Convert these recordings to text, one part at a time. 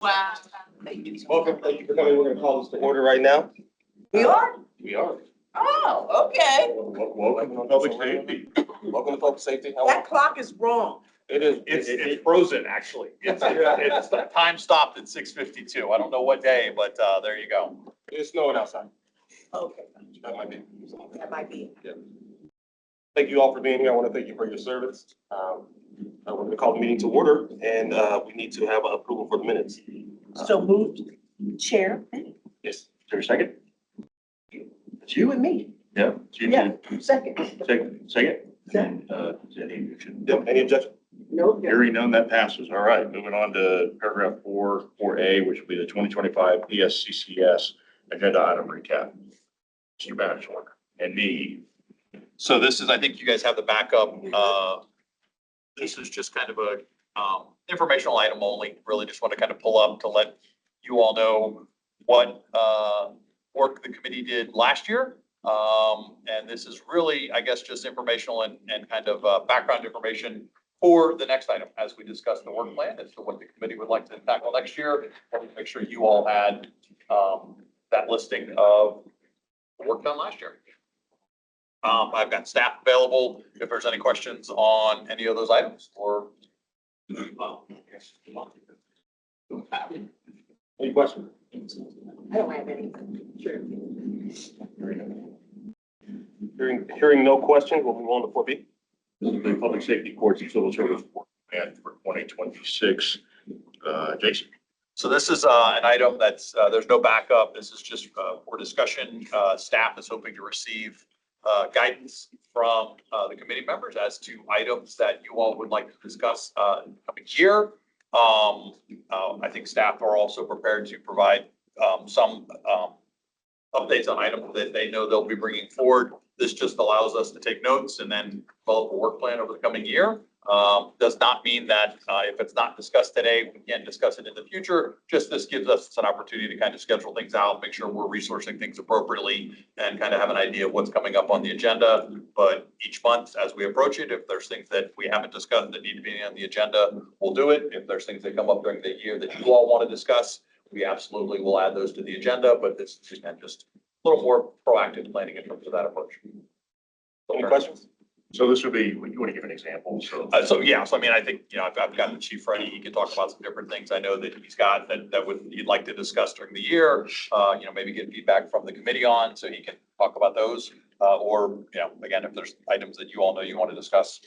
Wow. Thank you. Welcome, thank you for coming. We're gonna call this to order right now. We are? We are. Oh, okay. Welcome to public safety. Welcome to public safety. How That clock is wrong. It is. It's frozen, actually. It's the time stopped at 6:52. I don't know what day, but there you go. It's snowing outside. Okay, That might be. that might be. Thank you all for being here. I want to thank you for your service. We're gonna call the meeting to order and we need to have approval for the minutes. So moved, Chair. Yes. Is there a second? It's you and me. Yeah. Yeah, second. Second? Second. Any Yep, any objection? No. Hearing none, that passes. All right, moving on to paragraph 4A, which will be the 2025 PSCCS agenda item recap. Mr. Bachelor and me. So this is, I think you guys have the backup. This is just kind of a informational item only. Really just want to kind of pull up to let you all know what work the committee did last year. And this is really, I guess, just informational and kind of background information for the next item as we discuss the work plan as to what the committee would like to tackle next year. And make sure you all had that listing of the work done last year. I've got staff available if there's any questions on any of those items or. Any questions? I don't have any. Sure. Hearing no questions, we'll move on to 4B. The Public Safety Courts and Civil Service Report Plan for 2026. Jason. So this is an item that's, there's no backup. This is just for discussion. Staff is hoping to receive guidance from the committee members as to items that you all would like to discuss coming year. I think staff are also prepared to provide some updates on items that they know they'll be bringing forward. This just allows us to take notes and then develop a work plan over the coming year. Does not mean that if it's not discussed today, we can't discuss it in the future. Just this gives us an opportunity to kind of schedule things out, make sure we're resourcing things appropriately and kind of have an idea of what's coming up on the agenda. But each month as we approach it, if there's things that we haven't discussed that need to be on the agenda, we'll do it. If there's things that come up during the year that you all want to discuss, we absolutely will add those to the agenda, but this is just a little more proactive planning in terms of that approach. Any questions? So this would be, you want to give an example? So I mean, I think, I've got the chief ready. He can talk about some different things I know that he's got that you'd like to discuss during the year. Maybe get feedback from the committee on, so he can talk about those. Or, again, if there's items that you all know you want to discuss,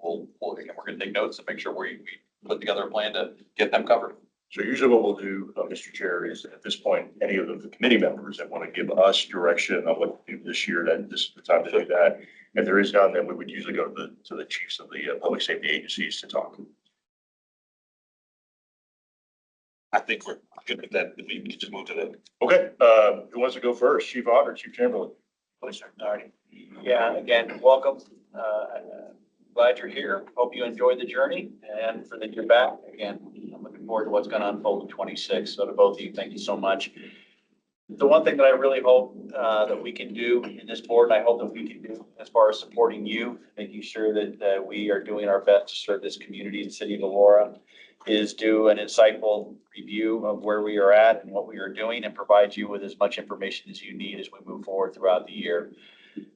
we're going to take notes and make sure we put together a plan to get them covered. So usually what we'll do, Mr. Chair, is at this point, any of the committee members that want to give us direction on what to do this year, that this is the time to do that. If there is none, then we would usually go to the chiefs of the public safety agencies to talk. I think we're good with that. We can just move to that. Okay, who wants to go first? Chief Auditor, Chief Chamberlain. Please, sir. All right. Yeah, again, welcome. Glad you're here. Hope you enjoyed the journey and for that you're back. Again, I'm looking forward to what's going to unfold in 26. So to both of you, thank you so much. The one thing that I really hope that we can do in this board, and I hope that we can do as far as supporting you, making sure that we are doing our best to serve this community in the city of Aurora, is do an insightful review of where we are at and what we are doing and provide you with as much information as you need as we move forward throughout the year.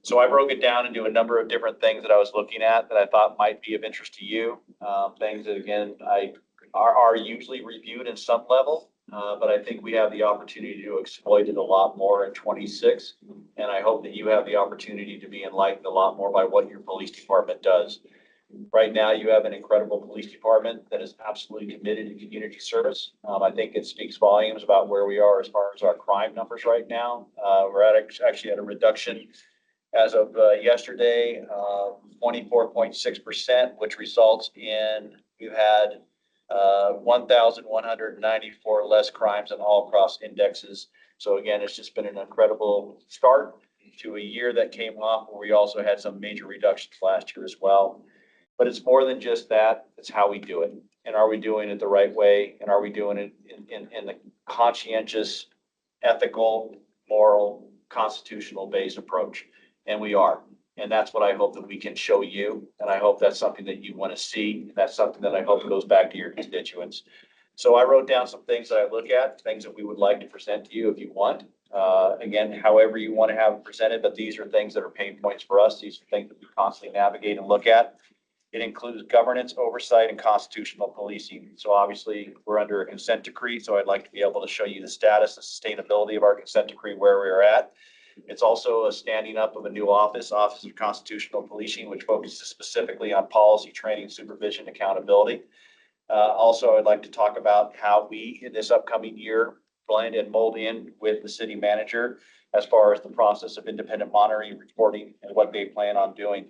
So I broke it down into a number of different things that I was looking at that I thought might be of interest to you. Things that, again, are usually reviewed in some level, but I think we have the opportunity to exploit it a lot more in 26. And I hope that you have the opportunity to be enlightened a lot more by what your police department does. Right now, you have an incredible police department that is absolutely committed to community service. I think it speaks volumes about where we are as far as our crime numbers right now. We're actually at a reduction as of yesterday, 24.6%, which results in we've had 1,194 less crimes and all across indexes. So again, it's just been an incredible start to a year that came off where we also had some major reductions last year as well. But it's more than just that. It's how we do it. And are we doing it the right way? And are we doing it in the conscientious, ethical, moral, constitutional based approach? And we are. And that's what I hope that we can show you. And I hope that's something that you want to see. That's something that I hope goes back to your constituents. So I wrote down some things that I look at, things that we would like to present to you if you want. Again, however you want to have it presented, but these are things that are pain points for us. These are things that we constantly navigate and look at. It includes governance, oversight, and constitutional policing. So obviously, we're under a consent decree, so I'd like to be able to show you the status and sustainability of our consent decree, where we are at. It's also a standing up of a new office, Office of Constitutional Policing, which focuses specifically on policy, training, supervision, accountability. Also, I'd like to talk about how we, in this upcoming year, blend and mold in with the city manager as far as the process of independent monitoring, reporting, and what they plan on doing.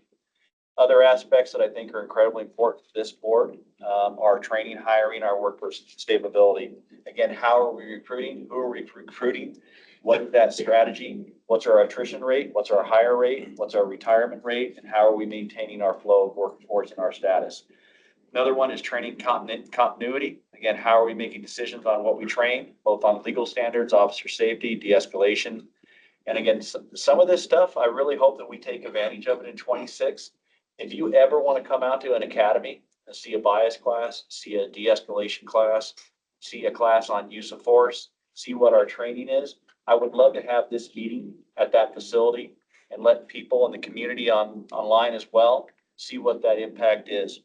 Other aspects that I think are incredibly important to this board are training, hiring, our workforce stability. Again, how are we recruiting? Who are we recruiting? What is that strategy? What's our attrition rate? What's our hire rate? What's our retirement rate? And how are we maintaining our flow of workforce and our status? Another one is training continuity. Again, how are we making decisions on what we train, both on legal standards, officer safety, de-escalation? And again, some of this stuff, I really hope that we take advantage of it in 26. If you ever want to come out to an academy and see a bias class, see a de-escalation class, see a class on use of force, see what our training is, I would love to have this meeting at that facility and let people in the community online as well see what that impact is.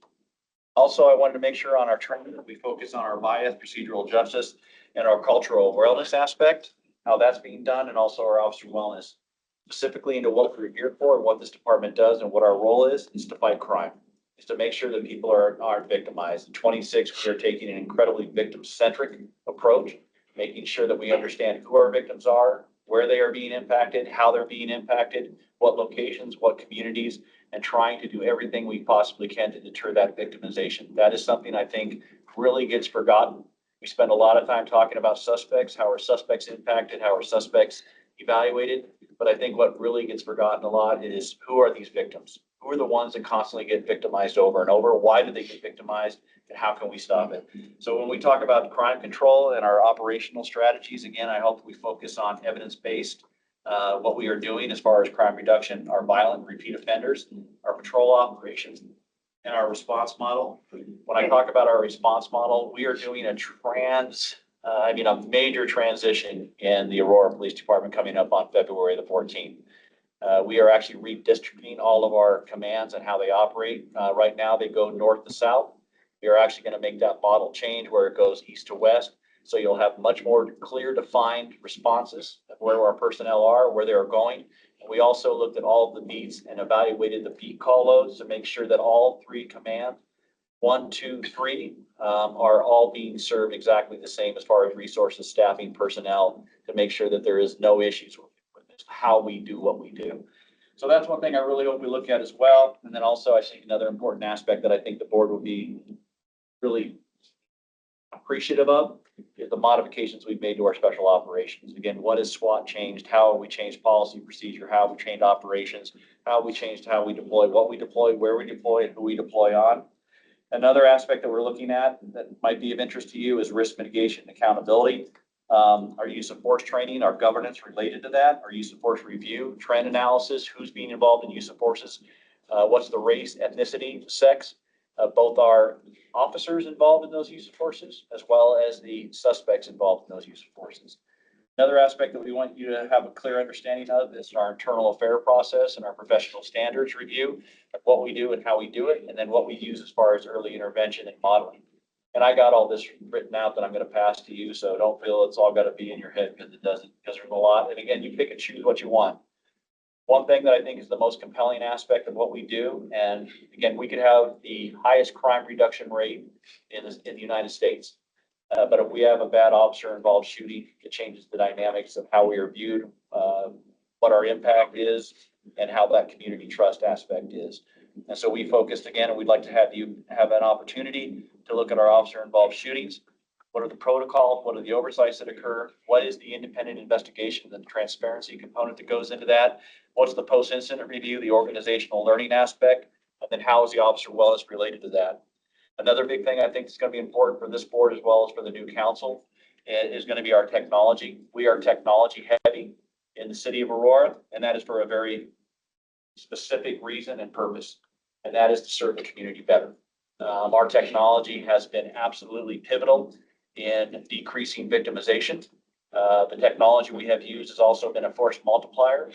Also, I wanted to make sure on our training that we focus on our bias, procedural justice, and our cultural wellness aspect, how that's being done, and also our officer wellness. Specifically into what we're here for and what this department does and what our role is to fight crime. Is to make sure that people aren't victimized. In 26, we are taking an incredibly victim-centric approach, making sure that we understand who our victims are, where they are being impacted, how they're being impacted, what locations, what communities, and trying to do everything we possibly can to deter that victimization. That is something I think really gets forgotten. We spend a lot of time talking about suspects, how are suspects impacted, how are suspects evaluated. But I think what really gets forgotten a lot is who are these victims? Who are the ones that constantly get victimized over and over? Why do they get victimized? And how can we stop it? So when we talk about crime control and our operational strategies, again, I hope we focus on evidence-based, what we are doing as far as crime reduction, our violent repeat offenders, our patrol operations, and our response model. When I talk about our response model, we are doing a major transition in the Aurora Police Department coming up on February the 14th. We are actually redistricting all of our commands and how they operate. Right now, they go north to south. We are actually going to make that model change where it goes east to west. So you'll have much more clear defined responses of where our personnel are, where they are going. And we also looked at all of the beats and evaluated the beat call loads to make sure that all three commands, 1, 2, 3, are all being served exactly the same as far as resources, staffing, personnel, to make sure that there is no issues with how we do what we do. So that's one thing I really hope we look at as well. And then also I think another important aspect that I think the board will be really appreciative of is the modifications we've made to our special operations. Again, what has SWAT changed? How have we changed policy procedure? How have we changed operations? How have we changed how we deploy, what we deploy, where we deploy, and who we deploy on? Another aspect that we're looking at that might be of interest to you is risk mitigation and accountability. Our use of force training, our governance related to that, our use of force review, trend analysis, who's being involved in use of forces, what's the race, ethnicity, sex, both our officers involved in those use of forces, as well as the suspects involved in those use of forces. Another aspect that we want you to have a clear understanding of is our internal affair process and our professional standards review of what we do and how we do it, and then what we use as far as early intervention and modeling. And I got all this written out that I'm going to pass to you, so don't feel it's all got to be in your head, because it doesn't, because there's a lot. And again, you pick and choose what you want. One thing that I think is the most compelling aspect of what we do, and again, we could have the highest crime reduction rate in the United States. But if we have a bad officer involved shooting, it changes the dynamics of how we are viewed, what our impact is, and how that community trust aspect is. And so we focused again, and we'd like to have you have an opportunity to look at our officer involved shootings. What are the protocols? What are the oversights that occur? What is the independent investigation and the transparency component that goes into that? What's the post-incident review, the organizational learning aspect? And then how is the officer wellness related to that? Another big thing I think is going to be important for this board as well as for the new council is going to be our technology. We are technology heavy in the city of Aurora, and that is for a very specific reason and purpose, and that is to serve the community better. Our technology has been absolutely pivotal in decreasing victimization. The technology we have used has also been a force multiplier.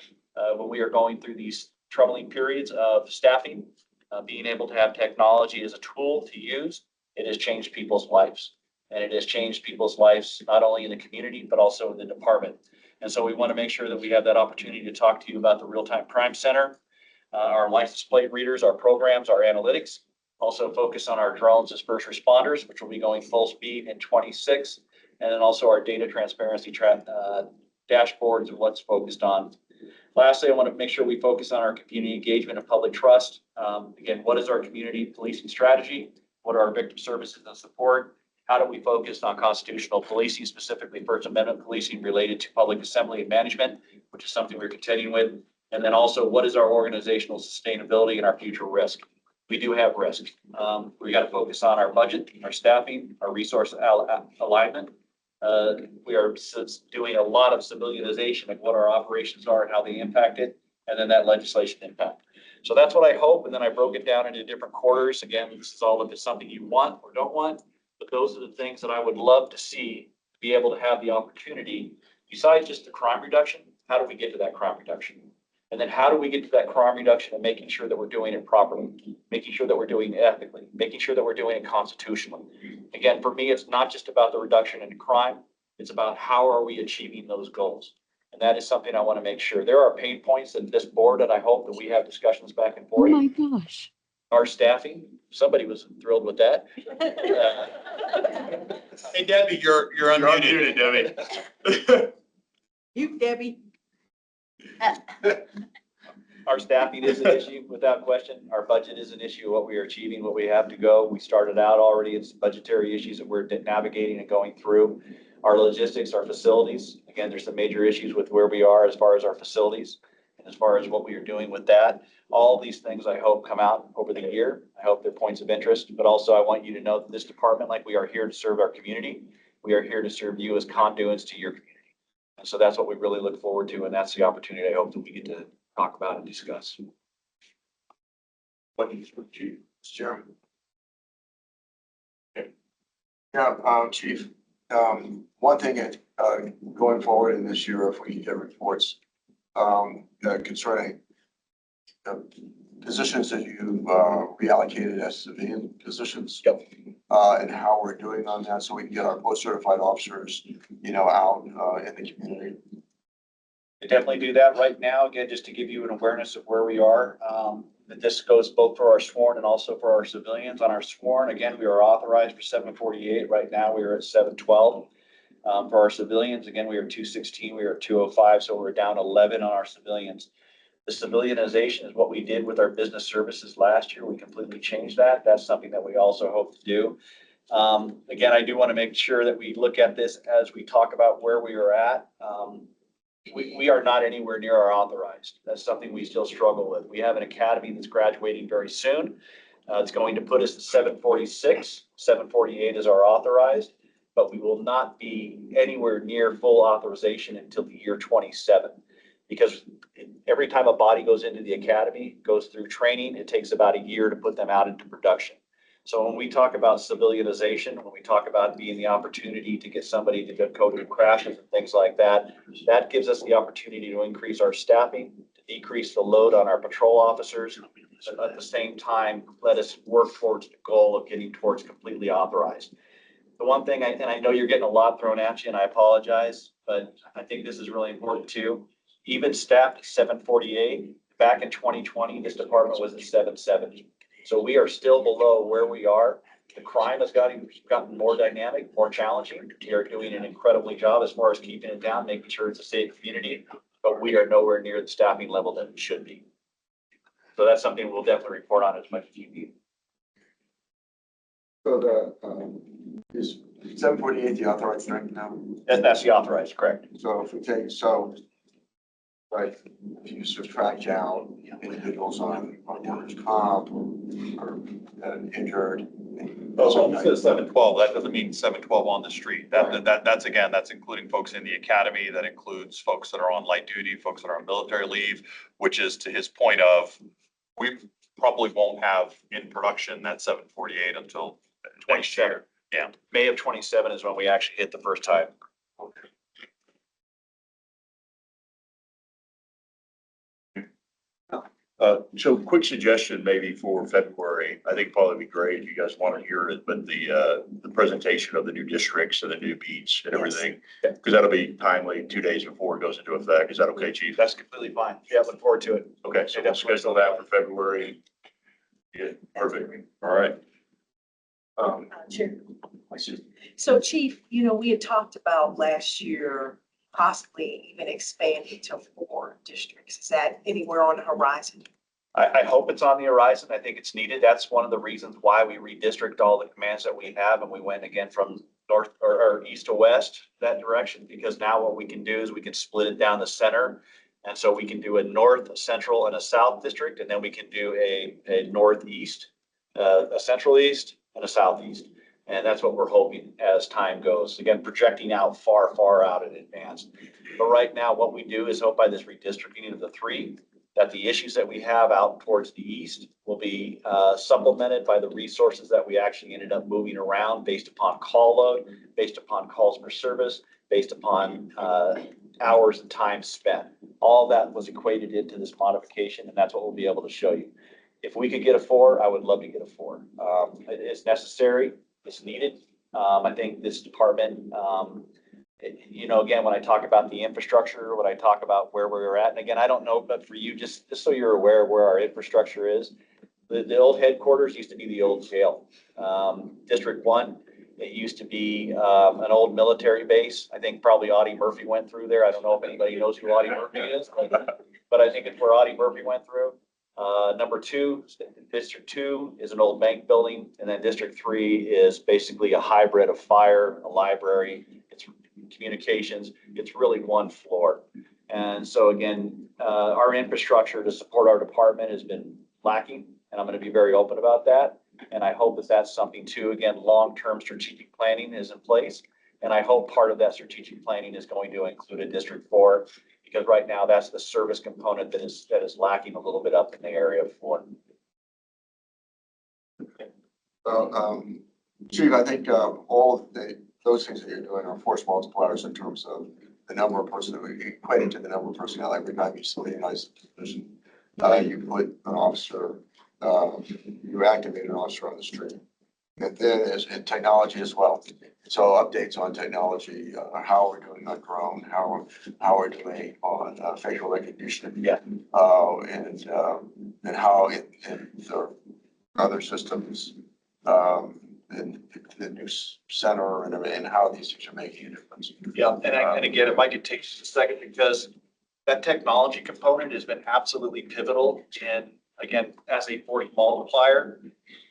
When we are going through these troubling periods of staffing, being able to have technology as a tool to use, it has changed people's lives. And it has changed people's lives, not only in the community, but also in the department. And so we want to make sure that we have that opportunity to talk to you about the Real-Time Crime Center, our license plate readers, our programs, our analytics. Also focus on our drones as first responders, which will be going full speed in 26. And then also our data transparency dashboards and what's focused on. Lastly, I want to make sure we focus on our community engagement and public trust. Again, what is our community policing strategy? What are our victim services and support? How do we focus on constitutional policing, specifically First Amendment policing related to public assembly and management, which is something we're continuing with? And then also, what is our organizational sustainability and our future risk? We do have risk. We got to focus on our budget, our staffing, our resource alignment. We are doing a lot of civilianization of what our operations are and how they impact it, and then that legislation impact. So that's what I hope. And then I broke it down into different quarters. Again, this is all if it's something you want or don't want. But those are the things that I would love to see, to be able to have the opportunity, besides just the crime reduction, how do we get to that crime reduction? And then how do we get to that crime reduction and making sure that we're doing it properly, making sure that we're doing it ethically, making sure that we're doing it constitutionally. Again, for me, it's not just about the reduction in crime. It's about how are we achieving those goals? And that is something I want to make sure. There are pain points in this board that I hope that we have discussions back and Oh forth. my gosh. Our staffing, somebody was thrilled with that. Hey, Debbie, you're unmuted. Debbie. You, Debbie. Our staffing is an issue without question. Our budget is an issue, what we are achieving, what we have to go. We started out already. It's budgetary issues that we're navigating and going through. Our logistics, our facilities. Again, there's some major issues with where we are as far as our facilities and as far as what we are doing with that. All these things I hope come out over the year. I hope they're points of interest, but also I want you to know that this department, like we are here to serve our community. We are here to serve you as conduits to your community. And so that's what we really look forward to. And that's the opportunity I hope that we get to talk about and discuss. What do you think, Chief? Mr. Chairman. Okay. Yeah, Chief, one thing going forward in this year, if we get reports concerning positions that you reallocated as civilian positions. Yep. And how we're doing on that, so we can get our post-certified officers, out in the community. I definitely do that right now. Again, just to give you an awareness of where we are. That this goes both for our sworn and also for our civilians. On our sworn, again, we are authorized for 748. Right now, we are at 712. For our civilians, again, we are 216. We are at 205. So we're down 11 on our civilians. The civilianization is what we did with our business services last year. We completely changed that. That's something that we also hope to do. Again, I do want to make sure that we look at this as we talk about where we are at. We are not anywhere near our authorized. That's something we still struggle with. We have an academy that's graduating very soon. It's going to put us to 746. 748 is our authorized, but we will not be anywhere near full authorization until the year 27. Because every time a body goes into the academy, goes through training, it takes about a year to put them out into production. So when we talk about civilianization, when we talk about being the opportunity to get somebody to go to crashes and things like that, that gives us the opportunity to increase our staffing, to decrease the load on our patrol officers, but at the same time, let us work towards the goal of getting towards completely authorized. The one thing, and I know you're getting a lot thrown at you, and I apologize, but I think this is really important too. Even staffed at 748, back in 2020, this department was at 770. So we are still below where we are. The crime has gotten more dynamic, more challenging. We are doing an incredibly job as far as keeping it down, making sure it's a safe community, but we are nowhere near the staffing level that we should be. So that's something we'll definitely report on as much as you need. So is 748 the authorized strength now? That's the authorized, correct? So if we take, right, if you subtract out individuals on workers' comp or injured. So when it says 712, that doesn't mean 712 on the street. That's again, that's including folks in the academy. That includes folks that are on light duty, folks that are on military leave, which is to his point of, we probably won't have in production that 748 until next year. Yeah, May of 27 is when we actually hit the first time. So quick suggestion maybe for February, I think probably be great if you guys want to hear it, but the presentation of the new districts and the new beats and everything. Because that'll be timely 2 days before it goes into effect. Is that okay, Chief? That's completely fine. Yeah, look forward to it. Okay, so we'll schedule that for February. Yeah, perfect. All right. Chair. So Chief, we had talked about last year possibly even expanding to 4 districts. Is that anywhere on the horizon? I hope it's on the horizon. I think it's needed. That's one of the reasons why we redistrict all the commands that we have, and we went again from north or east to west that direction, because now what we can do is we can split it down the center. And so we can do a north, a central, and a south district, and then we can do a northeast, a central east, and a southeast. And that's what we're hoping as time goes. Again, projecting out far, far out in advance. But right now, what we do is hope by this redistricting of the 3, that the issues that we have out towards the east will be supplemented by the resources that we actually ended up moving around based upon call load, based upon calls per service, based upon hours and time spent. All that was equated into this modification, and that's what we'll be able to show you. If we could get a 4, I would love to get a 4. It's necessary. It's needed. I think this department, again, when I talk about the infrastructure, when I talk about where we're at, and again, I don't know, but for you, just so you're aware of where our infrastructure is, the old headquarters used to be the old jail. District 1, it used to be an old military base. I think probably Audie Murphy went through there. I don't know if anybody knows who Audie Murphy is, but I think it's where Audie Murphy went through. Number 2, District 2 is an old bank building, and then District 3 is basically a hybrid of fire, a library, it's communications. It's really one floor. And so again, our infrastructure to support our department has been lacking, and I'm going to be very open about that. And I hope that that's something too. Again, long-term strategic planning is in place, and I hope part of that strategic planning is going to include a District 4. Because right now that's the service component that is lacking a little bit up in the area of 4. Well, Chief, I think all those things that you're doing are force multipliers in terms of the number of personnel, equating to the number of personnel every time you civilianize a position. You put an officer, you activate an officer on the street. And then is in technology as well. So updates on technology, how we're doing on drone, how we're doing on facial recognition. Yeah. And how in the other systems, and the new center and how these things are making a difference. Yeah, and again, if I could take just a second, because that technology component has been absolutely pivotal in, again, as a force multiplier.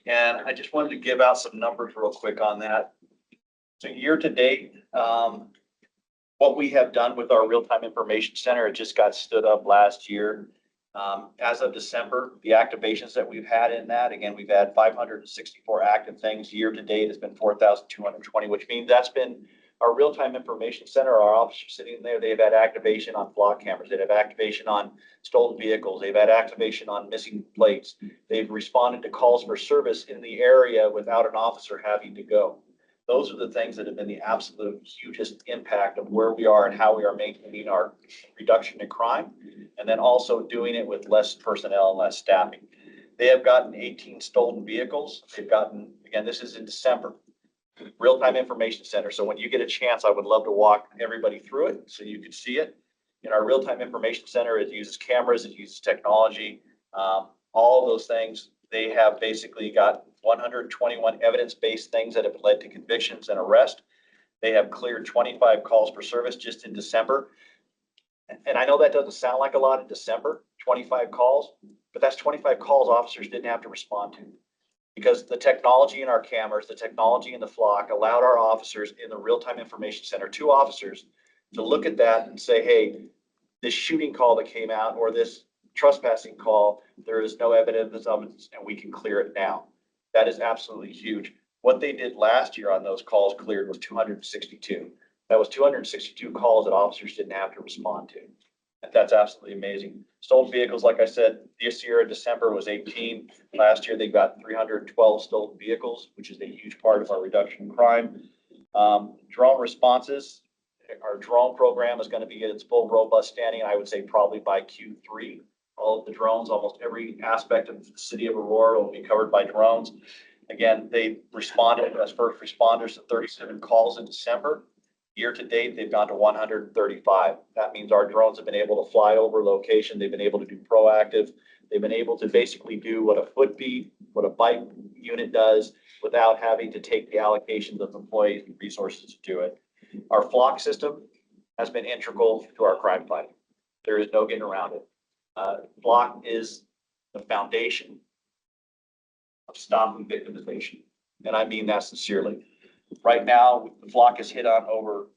And I just wanted to give out some numbers real quick on that. So year to date, what we have done with our real-time information center, it just got stood up last year. As of December, the activations that we've had in that, again, we've had 564 active things. Year to date has been 4,220, which means that's been our real-time information center. Our officers sitting there, they've had activation on flock cameras. They have activation on stolen vehicles. They've had activation on missing plates. They've responded to calls for service in the area without an officer having to go. Those are the things that have been the absolute hugest impact of where we are and how we are maintaining our reduction in crime, and then also doing it with less personnel and less staffing. They have gotten 18 stolen vehicles. They've gotten, again, this is in December, real-time information center. So when you get a chance, I would love to walk everybody through it so you can see it. In our real-time information center, it uses cameras, it uses technology, all of those things. They have basically got 121 evidence-based things that have led to convictions and arrest. They have cleared 25 calls for service just in December. And I know that doesn't sound like a lot in December, 25 calls, but that's 25 calls officers didn't have to respond to. Because the technology in our cameras, the technology in the flock allowed our officers in the real-time information center, 2 officers, to look at that and say, hey, this shooting call that came out or this trespassing call, there is no evidence of it and we can clear it now. That is absolutely huge. What they did last year on those calls cleared was 262. That was 262 calls that officers didn't have to respond to. That's absolutely amazing. Stolen vehicles, like I said, this year in December was 18. Last year, they got 312 stolen vehicles, which is a huge part of our reduction in crime. Drone responses, our drone program is going to be at its full robust standing, I would say probably by Q3. All of the drones, almost every aspect of the city of Aurora will be covered by drones. Again, they responded as first responders to 37 calls in December. Year to date, they've gone to 135. That means our drones have been able to fly over location. They've been able to do proactive. They've been able to basically do what a foot beat, what a bike unit does without having to take the allocations of employees and resources to do it. Our flock system has been integral to our crime fighting. There is no getting around it. Flock is the foundation of stopping victimization. And I mean that sincerely. Right now, the flock is hit on over,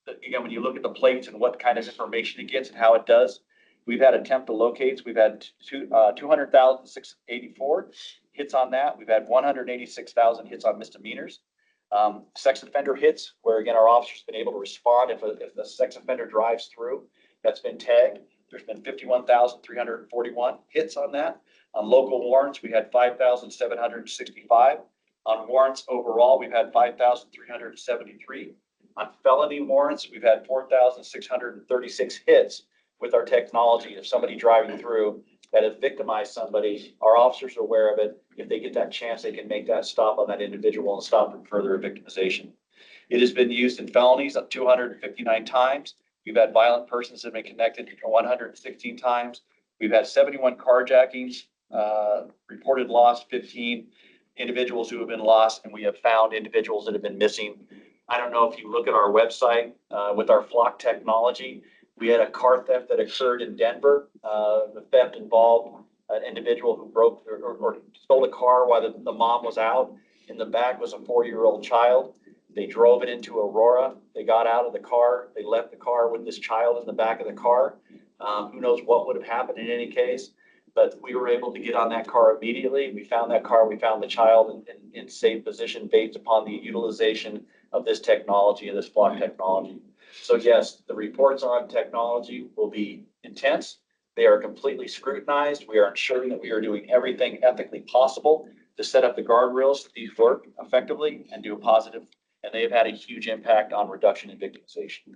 again, when you look at the plates and what kind of information it gets and how it does, we've had attempt to locates, we've had 200,684 hits on that. We've had 186,000 hits on misdemeanors. Sex offender hits, where again, our officers have been able to respond if a sex offender drives through, that's been tagged. There's been 51,341 hits on that. On local warrants, we had 5,765. On warrants overall, we've had 5,373. On felony warrants, we've had 4,636 hits with our technology. If somebody driving through that has victimized somebody, our officers are aware of it. If they get that chance, they can make that stop on that individual and stop from further victimization. It has been used in felonies up 259 times. We've had violent persons that have been connected 116 times. We've had 71 carjackings, reported lost 15 individuals who have been lost, and we have found individuals that have been missing. I don't know if you look at our website with our flock technology, we had a car theft that occurred in Denver. The theft involved an individual who broke or stole a car while the mom was out. In the back was a 4-year-old child. They drove it into Aurora. They got out of the car. They left the car with this child in the back of the car. Who knows what would have happened in any case, but we were able to get on that car immediately. We found that car. We found the child in safe position based upon the utilization of this technology and this flock technology. So yes, the reports on technology will be intense. They are completely scrutinized. We are ensuring that we are doing everything ethically possible to set up the guardrails that these work effectively and do a positive. And they have had a huge impact on reduction in victimization.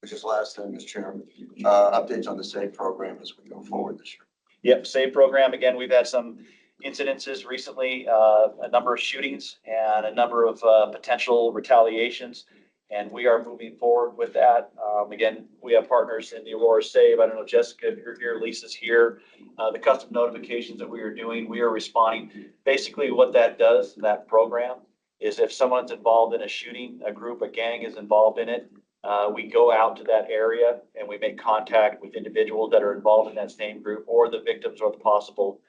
Just last thing, Mr. Chairman, updates on the SAVE program as we go forward this year. Yep, SAVE program. Again, we've had some incidences recently, a number of shootings and a number of potential retaliations. And we are moving forward with that. Again, we have partners in the Aurora SAVE. I don't know, Jessica, if you're here, Lisa's here. The custom notifications that we are doing, we are responding. Basically what that does, that program, is if someone's involved in a shooting, a group, a gang is involved in it, we go out to that area and we make contact with individuals that are involved in that same group or the victims or the possible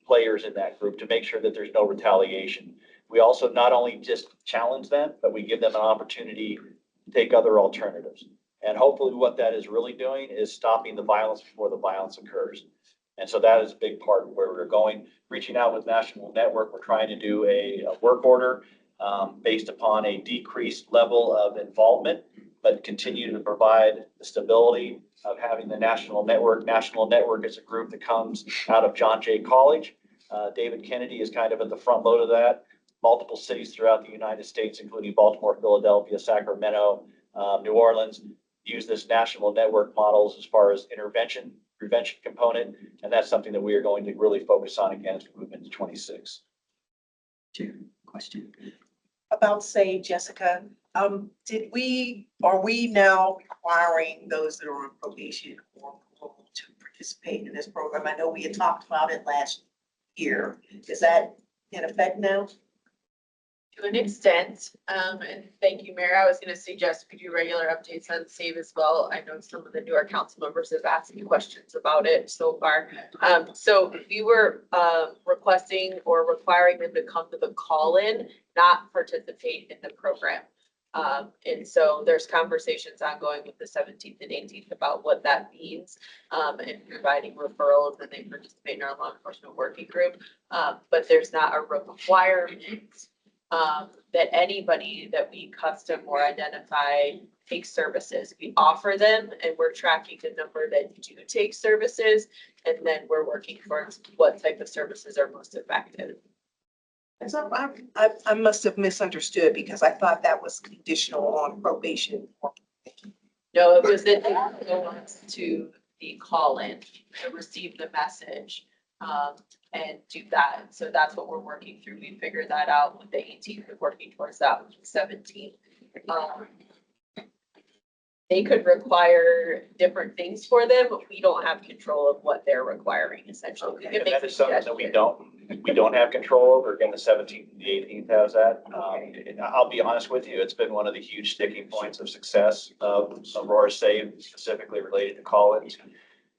players in that group to make sure that there's no retaliation. We also not only just challenge them, but we give them an opportunity to take other alternatives. And hopefully what that is really doing is stopping the violence before the violence occurs. And so that is a big part of where we're going. Reaching out with National Network, we're trying to do a work order based upon a decreased level of involvement, but continue to provide the stability of having the National Network. National Network is a group that comes out of John Jay College. David Kennedy is kind of at the front load of that. Multiple cities throughout the United States, including Baltimore, Philadelphia, Sacramento, New Orleans, use this National Network models as far as intervention, prevention component. And that's something that we are going to really focus on again as we move into 26. Question about SAVE, Jessica. Are we now requiring those that are on probation or parole to participate in this program? I know we had talked about it last year. Is that in effect now? To an extent, and thank you, Mayor. I was going to suggest we do regular updates on SAVE as well. I know some of the newer council members have asked me questions about it so far. So we were requesting or requiring them to come to the call-in, not participate in the program. And so there's conversations ongoing with the 17th and 18th about what that means, and providing referrals, and they participate in our law enforcement working group. But there's not a requirement that anybody that we custom or identify takes services, we offer them, and we're tracking the number that do take services. And then we're working towards what type of services are most effective. And so I must have misunderstood because I thought that was conditional on probation. No, it was that they go on to the call-in to receive the message, and do that. So that's what we're working through. We figured that out with the 18th, we're working towards that with the 17th. They could require different things for them, but we don't have control of what they're requiring essentially. We can And make that is something that suggestions. we don't have control over. Again, the 17th and the 18th has that. And I'll be honest with you, it's been one of the huge sticking points of success of Aurora Save, specifically related to call-ins.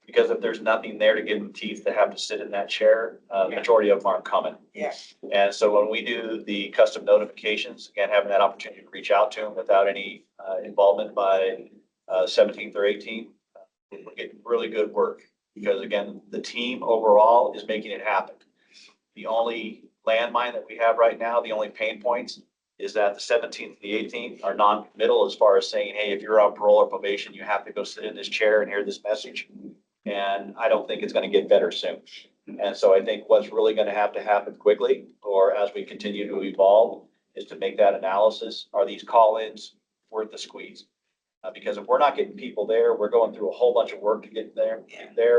Because if there's nothing there to give them teeth to have to sit in that chair, the majority of them aren't coming. Yeah. And so when we do the custom notifications, again, having that opportunity to reach out to them without any involvement by 17th or 18th, we're getting really good work. Because again, the team overall is making it happen. The only landmine that we have right now, the only pain points, is that the 17th and the 18th are non-committal as far as saying, hey, if you're on parole or probation, you have to go sit in this chair and hear this message. And I don't think it's going to get better soon. And so I think what's really going to happen quickly, or as we continue to evolve, is to make that analysis. Are these call-ins worth the squeeze? Because if we're not getting people there, we're going through a whole bunch of work to get there.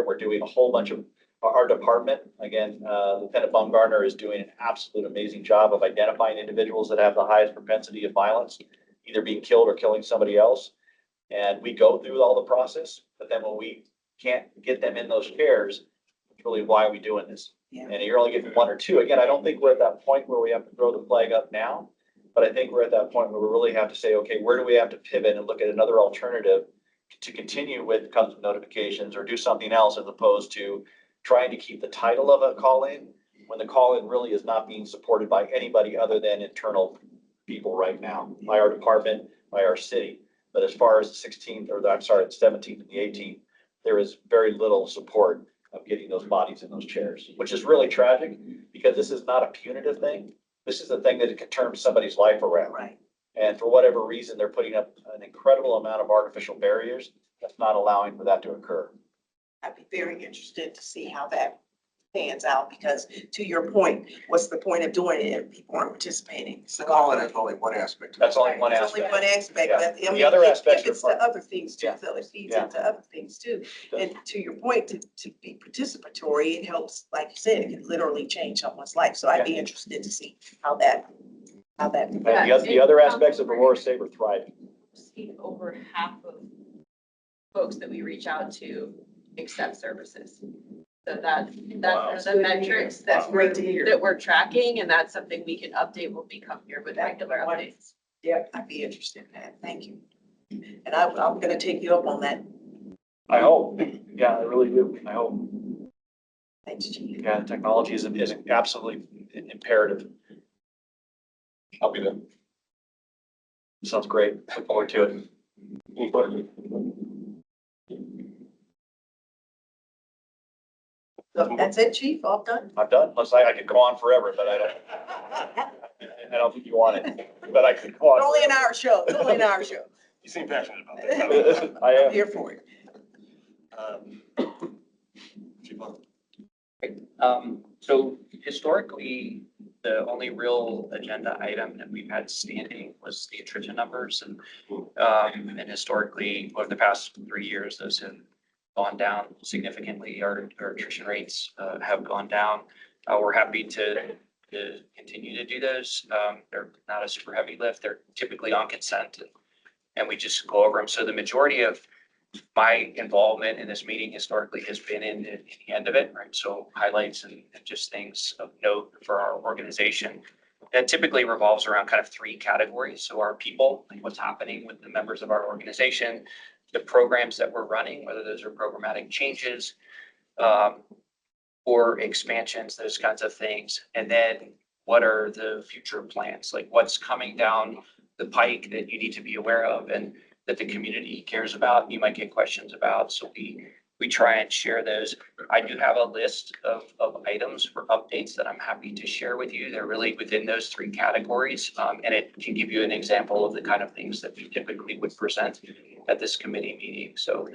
We're doing a whole bunch of, our department, again, Lieutenant Baumgartner is doing an absolute amazing job of identifying individuals that have the highest propensity of violence, either being killed or killing somebody else. And we go through all the process, but then when we can't get them in those chairs, it's really, why are we doing this? Yeah. And you're only getting one or two. Again, I don't think we're at that point where we have to throw the flag up now, but I think we're at that point where we really have to say, okay, where do we have to pivot and look at another alternative to continue with custom notifications or do something else, as opposed to trying to keep the title of a call-in when the call-in really is not being supported by anybody other than internal people right now, by our department, by our city. But as far as the 16th, or I'm sorry, the 17th and the 18th, there is very little support of getting those bodies in those chairs, which is really tragic, because this is not a punitive thing. This is a thing that could turn somebody's life around. Right. And for whatever reason, they're putting up an incredible amount of artificial barriers that's not allowing for that to occur. I'd be very interested to see how that pans out, because to your point, what's the point of doing it if people aren't participating? The call-in is only one aspect. That's only one It's aspect. only one aspect, Yeah. but I The mean, other it aspects are pivots to fun. other things too, Yeah. so it feeds Yeah. into other things too. And to your point, to be participatory, it helps, like you said, it can literally change someone's life. So I'd be interested to see how that. And the other aspects of Aurora Save are thriving. See, over half of folks that we reach out to accept services. So that's the metrics That's great to hear. that we're tracking, and that's something we can update when we come here with regular updates. Yeah, I'd be interested in that. Thank you. And I'm gonna take you up on that. I hope. Yeah, I really do. I hope. Thanks, Chief. Yeah, technology is absolutely imperative. I'll be there. Sounds great. Look forward to it. So that's it, Chief, all done? I'm done. Unless I could go on forever, but I don't think you want it, but I could go on. It's only an hour show, it's only an hour show. You seem passionate about that. I I'm am. here for it. Chief Lund. So historically, the only real agenda item that we've had standing was the attrition numbers, and historically, over the past 3 years, those have gone down significantly. Our attrition rates have gone down. We're happy to continue to do those. They're not a super heavy lift. They're typically on consent, and we just go over them. So the majority of my involvement in this meeting historically has been in the end of it, right? So highlights and just things of note for our organization. That typically revolves around kind of 3 categories. So our people, like what's happening with the members of our organization, the programs that we're running, whether those are programmatic changes or expansions, those kinds of things. And then what are the future plans? Like what's coming down the pike that you need to be aware of and that the community cares about, you might get questions about. So we we try and share those. I do have a list of items for updates that I'm happy to share with you. They're really within those three categories. And it can give you an example of the kind of things that we typically would present at this committee meeting. So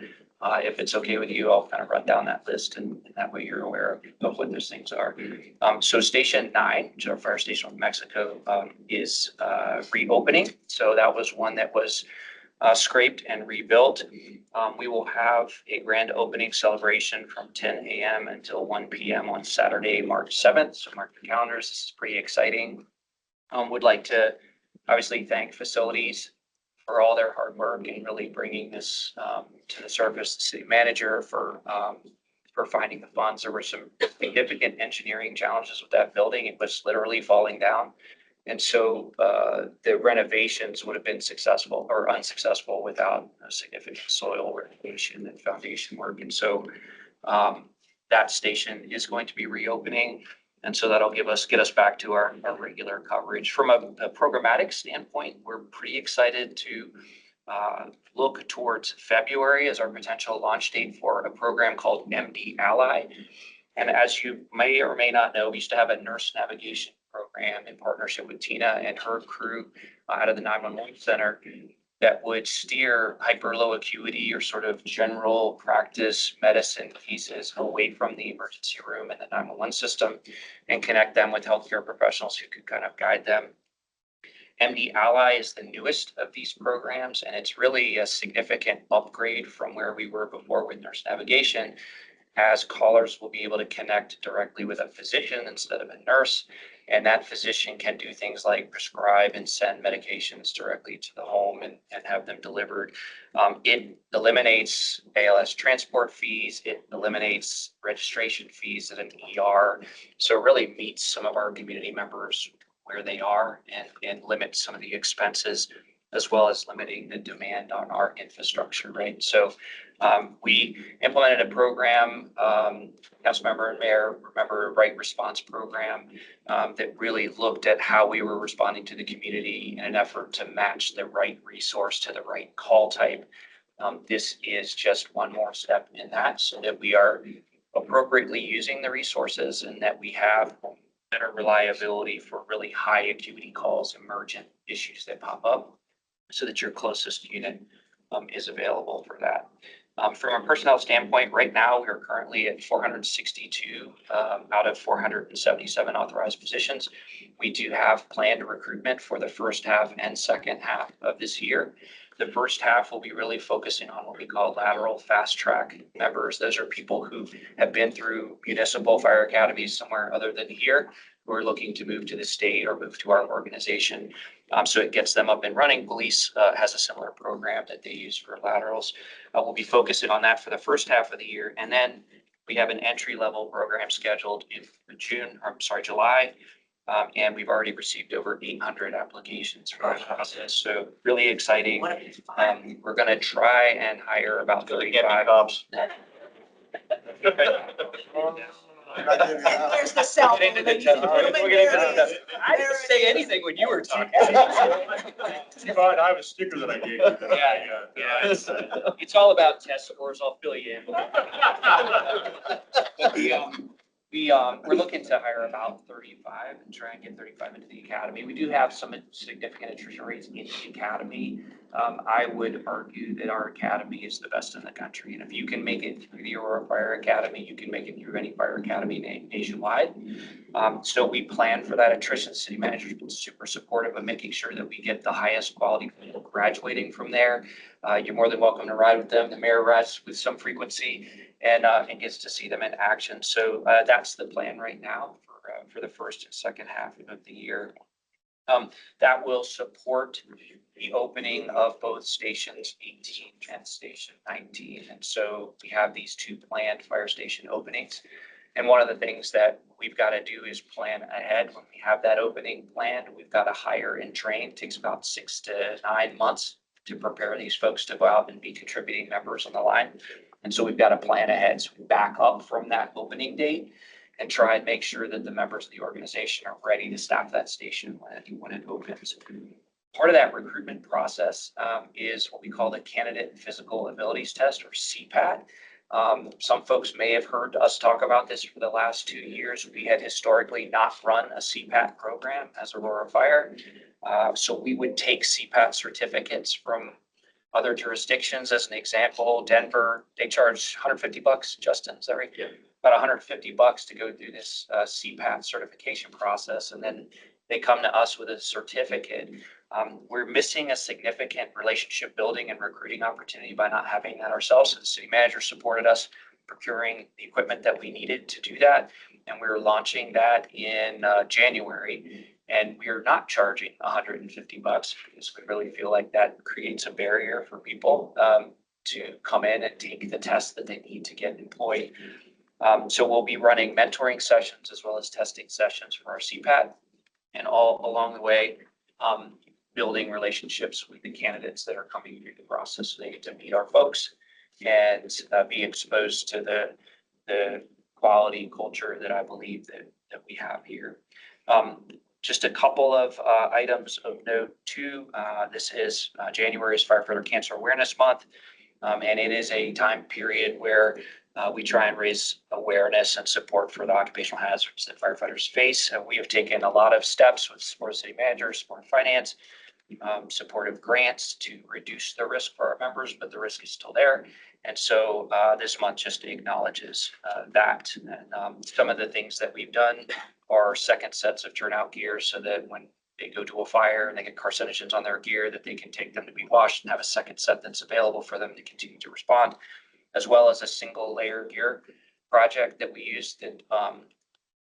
if it's okay with you, I'll kind of run down that list and that way you're aware of what those things are. So Station 9, which is our fire station in Mexico, is reopening. So that was one that was scraped and rebuilt. We will have a grand opening celebration from 10 a.m. until 1 p.m. on Saturday, March 7th. So mark your calendars. This is pretty exciting. Would like to obviously thank facilities for all their hard work and really bringing this to the surface. The city manager for finding the funds. There were some significant engineering challenges with that building. It was literally falling down. And so the renovations would have been successful or unsuccessful without a significant soil renovation and foundation work. And so that station is going to be reopening. And so that'll get us back to our regular coverage. From a programmatic standpoint, we're pretty excited to look towards February as our potential launch date for a program called MD Ally. And as you may or may not know, we used to have a nurse navigation program in partnership with Tina and her crew out of the 911 center that would steer hyper low acuity or sort of general practice medicine cases away from the emergency room and the 911 system and connect them with healthcare professionals who could kind of guide them. MD Ally is the newest of these programs, and it's really a significant upgrade from where we were before with nurse navigation, as callers will be able to connect directly with a physician instead of a nurse. And that physician can do things like prescribe and send medications directly to the home and have them delivered. It eliminates ALS transport fees. It eliminates registration fees at an ER. So it really meets some of our community members where they are and limits some of the expenses, as well as limiting the demand on our infrastructure, right? So we implemented a program, Councilmember and Mayor, remember, Right Response Program, that really looked at how we were responding to the community in an effort to match the right resource to the right call type. This is just one more step in that so that we are appropriately using the resources and that we have better reliability for really high acuity calls, emergent issues that pop up, so that your closest unit is available for that. From a personnel standpoint, right now, we are currently at 462 out of 477 authorized positions. We do have planned recruitment for the first half and second half of this year. The first half will be really focusing on what we call lateral fast track members. Those are people who have been through municipal fire academies somewhere other than here, who are looking to move to the state or move to our organization. So it gets them up and running. Police has a similar program that they use for laterals. We'll be focusing on that for the first half of the year. And then we have an entry-level program scheduled in July. And we've already received over 800 applications for that process. So really exciting. We're going to try and hire about 35 cops. There's the cell. Get into the phone. testimony. Ruben, We'll get into there the it is. testimony. I didn't say anything when you were talking. I have a sticker that I gave you. Yeah. It's all about test scores. I'll fill you in. We're looking to hire about 35 and try and get 35 into the academy. We do have some significant attrition rates in the academy. I would argue that our academy is the best in the country. And if you can make it through the Aurora Fire Academy, you can make it through any fire academy nationwide. So we plan for that attrition. City manager's been super supportive of making sure that we get the highest quality people graduating from there. You're more than welcome to ride with them. The mayor rides with some frequency and gets to see them in action. So that's the plan right now for the first and second half of the year. That will support the opening of both stations 18 and station 19. And so we have these two planned fire station openings. And one of the things that we've got to do is plan ahead. When we have that opening planned, we've got to hire and train. It takes about 6 to 9 months to prepare these folks to go out and be contributing members on the line. And so we've got to plan ahead. So we back up from that opening date and try and make sure that the members of the organization are ready to staff that station when it opens. Part of that recruitment process is what we call the Candidate Physical Abilities Test, or CPAT. Some folks may have heard us talk about this for the last 2 years. We had historically not run a CPAT program as Aurora Fire. So we would take CPAT certificates from other jurisdictions. As an example, Denver, they charge $150, Justin, is that right? Yeah. About $150 to go through this CPAT certification process, and then they come to us with a certificate. We're missing a significant relationship building and recruiting opportunity by not having that ourselves. So the city manager supported us procuring the equipment that we needed to do that, and we were launching that in January. And we are not charging $150 because we really feel like that creates a barrier for people to come in and take the test that they need to get employed. So we'll be running mentoring sessions as well as testing sessions for our CPAT, and all along the way, building relationships with the candidates that are coming through the process. So they get to meet our folks and be exposed to the quality culture that I believe that we have here. Just a couple of items of note too. This is January's Firefighter Cancer Awareness Month. And it is a time period where we try and raise awareness and support for the occupational hazards that firefighters face. We have taken a lot of steps with support of city managers, support of finance, supportive grants to reduce the risk for our members, but the risk is still there. And so this month just acknowledges that. And some of the things that we've done are second sets of turnout gear so that when they go to a fire and they get carcinogens on their gear, that they can take them to be washed and have a second set that's available for them to continue to respond, as well as a single layer gear project that we used that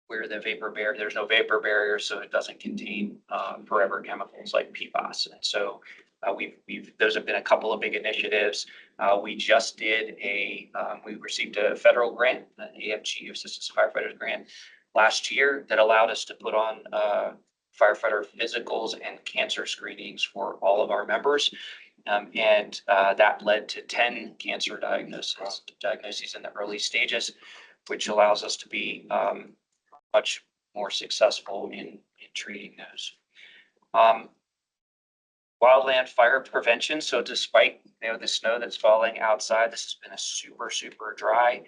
where the vapor barrier, there's no vapor barrier, so it doesn't contain forever chemicals like PFAS. And so those have been a couple of big initiatives. We just did we received a federal grant, an AFG, Assistance to Firefighters grant, last year that allowed us to put on firefighter physicals and cancer screenings for all of our members. And that led to 10 cancer diagnoses in the early stages, which allows us to be much more successful in treating those. Wildland fire prevention. So despite the snow that's falling outside, this has been a super, super dry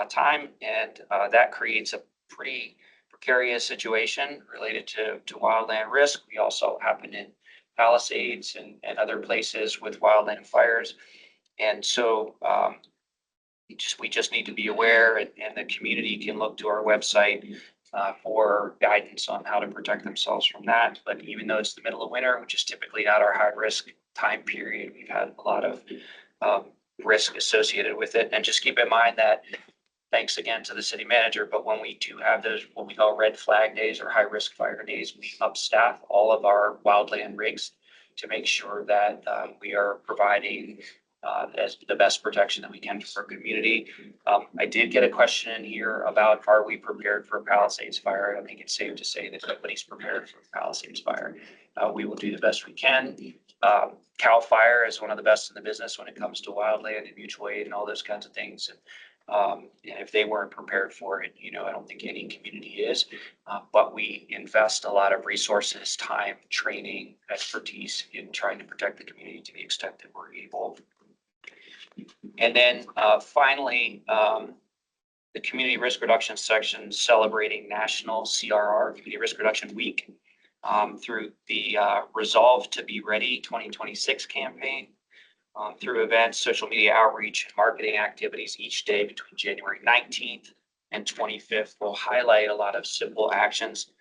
time, and that creates a pretty precarious situation related to wildland risk. We also happen in Palisades and other places with wildland fires. And so we just need to be aware, and the community can look to our website for guidance on how to protect themselves from that. But even though it's the middle of winter, which is typically not our high risk time period, we've had a lot of risk associated with it. And just keep in mind that, thanks again to the city manager, but when we do have those, what we call red flag days or high risk fire days, we upstaff all of our wildland rigs to make sure that we are providing as the best protection that we can for our community. I did get a question in here about, are we prepared for a Palisades fire? I think it's safe to say that nobody's prepared for a Palisades fire. We will do the best we can. CAL FIRE is one of the best in the business when it comes to wildland and mutual aid and all those kinds of things. And if they weren't prepared for it, I don't think any community is. But we invest a lot of resources, time, training, expertise in trying to protect the community to the extent that we're able. And then finally, the Community Risk Reduction section celebrating National CRR, Community Risk Reduction Week, through the Resolve to Be Ready 2026 campaign. Through events, social media outreach, and marketing activities each day between January 19th and 25th will highlight a lot of simple actions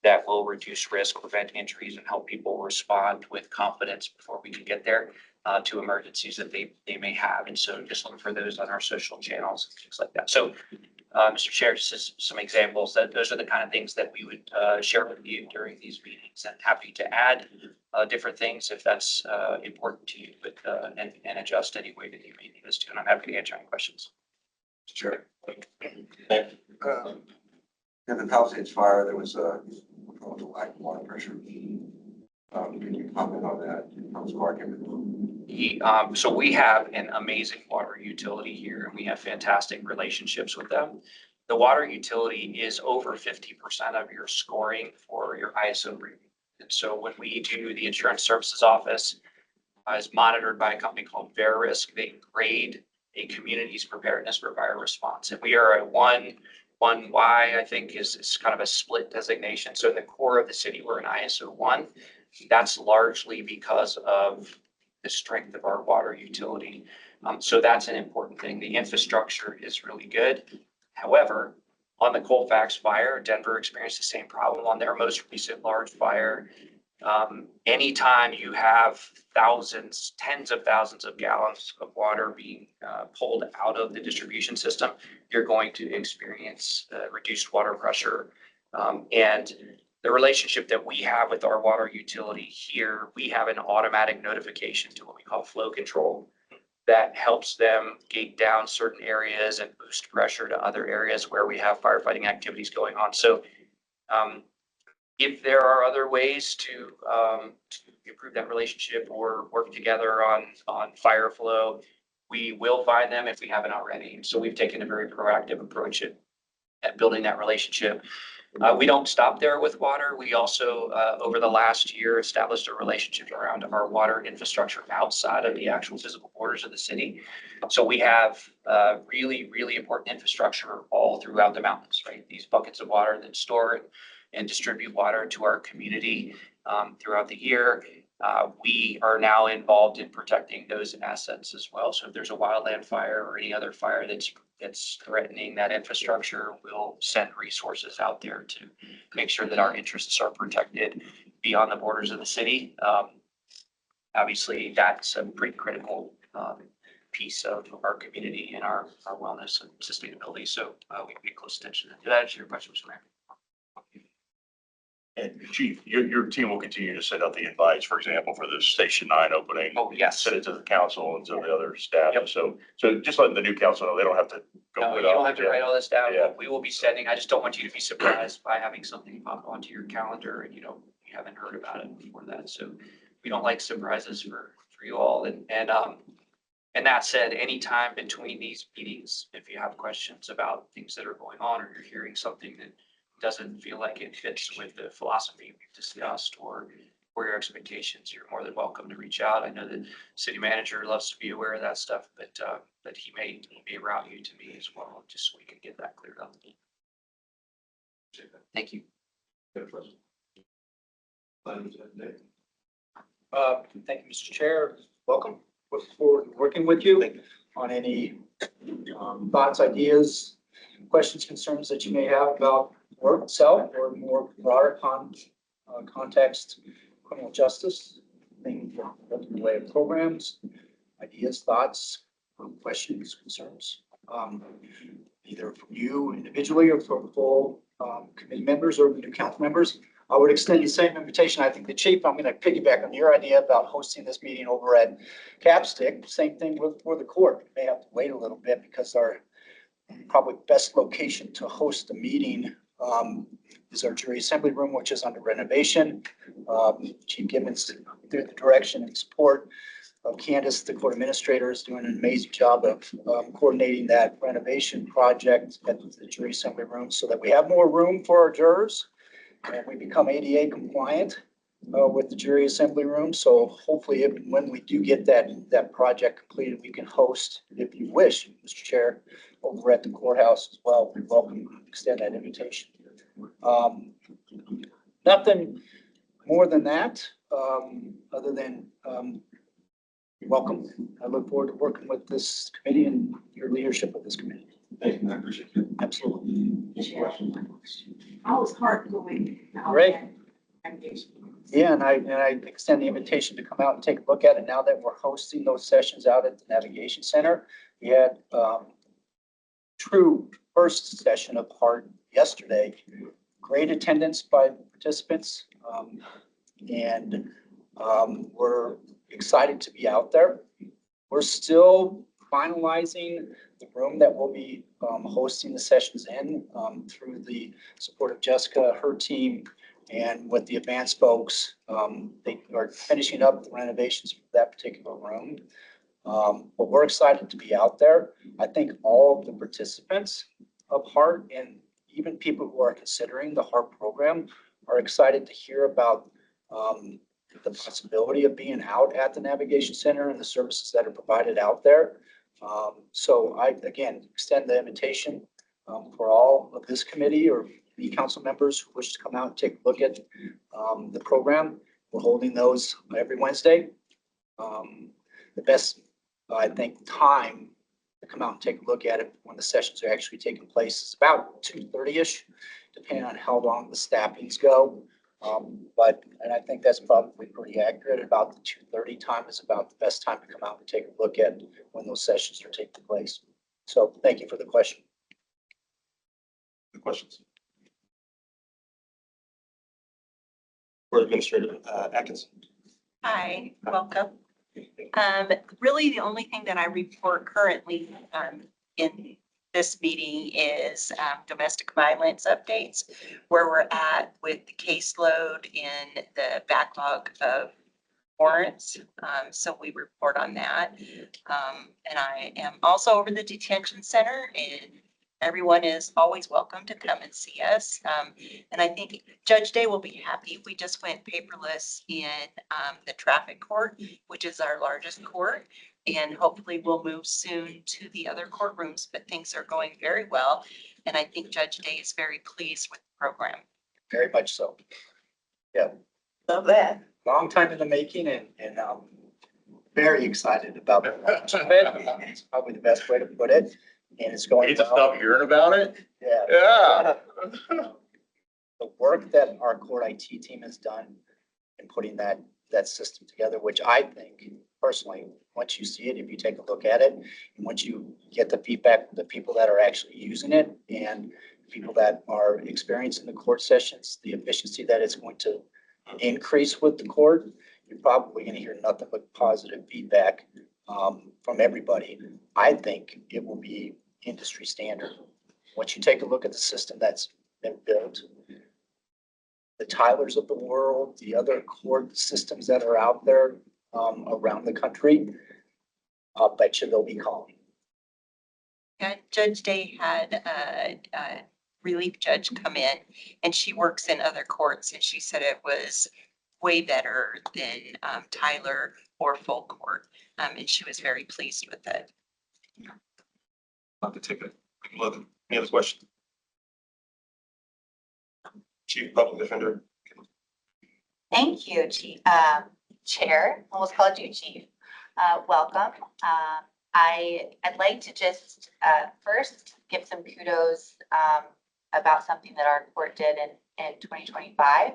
that will reduce risk, prevent injuries, and help people respond with confidence before we can get there to emergencies that they may have. And so just look for those on our social channels and things like that. So, Mr. Chair, just some examples that those are the kind of things that we would share with you during these meetings, and happy to add different things if that's important to you, but and adjust any way that you may need us to. And I'm happy to answer any questions. Sure. In the Palisades fire, there was a lack of water pressure. Can you comment on that? How was market? So we have an amazing water utility here, and we have fantastic relationships with them. The water utility is over 50% of your scoring for your ISO rating. And so when we do, the insurance services office is monitored by a company called Verisk. They grade a community's preparedness for fire response. And we are a one Y, I think, is kind of a split designation. So in the core of the city, we're an ISO 1. That's largely because of the strength of our water utility. So that's an important thing. The infrastructure is really good. However, on the Colfax fire, Denver experienced the same problem on their most recent large fire. Anytime you have thousands, tens of thousands of gallons of water being pulled out of the distribution system, you're going to experience reduced water pressure. And the relationship that we have with our water utility here, we have an automatic notification to what we call flow control that helps them gate down certain areas and boost pressure to other areas where we have firefighting activities going on. So if there are other ways to improve that relationship or work together on fire flow, we will find them if we haven't already. So we've taken a very proactive approach at building that relationship. We don't stop there with water. We also, over the last year, established a relationship around our water infrastructure outside of the actual physical borders of the city. So we have really, really important infrastructure all throughout the mountains, right? These buckets of water that store and distribute water to our community throughout the year. We are now involved in protecting those assets as well. So if there's a wildland fire or any other fire that's threatening that infrastructure, we'll send resources out there to make sure that our interests are protected beyond the borders of the city. Obviously, that's a pretty critical piece of our community and our wellness and sustainability. So we pay close attention to that. Answer your question, Mr. Mayor. And Chief, your team will continue to send out the invites, for example, for the Station 9 opening. Oh, yes. Send it to the council and to the other staff. Yep. So just letting the new council know, they don't have to go. No, put you up don't have to with it. write all this down. Yeah. We will be sending, I just don't want you to be surprised by having something pop onto your calendar and you haven't heard about it before that. So we don't like surprises for you all. And that said, anytime between these meetings, if you have questions about things that are going on or you're hearing something that doesn't feel like it fits with the philosophy we've discussed or your expectations, you're more than welcome to reach out. I know the city manager loves to be aware of that stuff, but he may route you to me as well, just so we can get that cleared up. Thank you. Thank you, Mr. Chair. Welcome. Look forward to working with you on any thoughts, ideas, questions, concerns that you may have about work itself or more broader context, criminal justice, things in the way of programs, ideas, thoughts, questions, concerns, either from you individually or from full committee members or the new council members. I would extend the same invitation. I think the chief, I'm going to piggyback on your idea about hosting this meeting over at Capstick. Same thing for the court. We may have to wait a little bit because our probably best location to host the meeting is our jury assembly room, which is under renovation. Chief Gibbons, through the direction and support of Candace, the court administrator, is doing an amazing job of coordinating that renovation project at the jury assembly room so that we have more room for our jurors and we become ADA compliant with the jury assembly room. So hopefully when we do get that project completed, we can host, if you wish, Mr. Chair, over at the courthouse as well. We welcome to extend that invitation. Nothing more than that, other than welcome. I look forward to working with this committee and your leadership of this committee. Thank you, I appreciate it. Absolutely. Always hard going. Great. Yeah, and I extend the invitation to come out and take a look at it now that we're hosting those sessions out at the Navigation Center. We had true first session of HART yesterday. Great attendance by participants. And we're excited to be out there. We're still finalizing the room that we'll be hosting the sessions in through the support of Jessica, her team, and with the advanced folks. They are finishing up the renovations for that particular room. But we're excited to be out there. I think all of the participants of HART and even people who are considering the HART program are excited to hear about the possibility of being out at the Navigation Center and the services that are provided out there So I, again, extend the invitation for all of this committee or the council members who wish to come out and take a look at the program. We're holding those every Wednesday. The best, I think, time to come out and take a look at it when the sessions are actually taking place is about 2:30-ish, depending on how long the staffings go. And I think that's probably pretty accurate. About the 2:30 time is about the best time to come out and take a look at when those sessions are taking place. So thank you for the question. Good questions. For Administrator Atkinson. Hi, welcome. Really, the only thing that I report currently in this meeting is domestic violence updates, where we're at with the caseload in the backlog of warrants. So we report on that. And I am also over the detention center, and everyone is always welcome to come and see us. And I think Judge Day will be happy. We just went paperless in the traffic court, which is our largest court. And hopefully we'll move soon to the other courtrooms, but things are going very well. And I think Judge Day is very pleased with the program. Very much so. Love that. Long time in the making and very excited about it. It's probably the best way to put it. And it's going Need to well. stop hearing about it? Yeah. Yeah. The work that our court IT team has done in putting that system together, which I think personally, once you see it, if you take a look at it, and once you get the feedback from the people that are actually using it and people that are experiencing the court sessions, the efficiency that it's going to increase with the court, you're probably going to hear nothing but positive feedback from everybody. I think it will be industry standard. Once you take a look at the system that's been built, the Tylers of the world, the other court systems that are out there around the country, I'll bet you they'll be calling. And Judge Day had a relief judge come in, and she works in other courts, and she said it was way better than Tyler or full court. And she was very pleased with it. I'll have to take a look. Any other questions? Chief Public Defender. Thank you, Chief, Chair, almost called you Chief. Welcome. I'd like to just first give some kudos about something that our court did in 2025.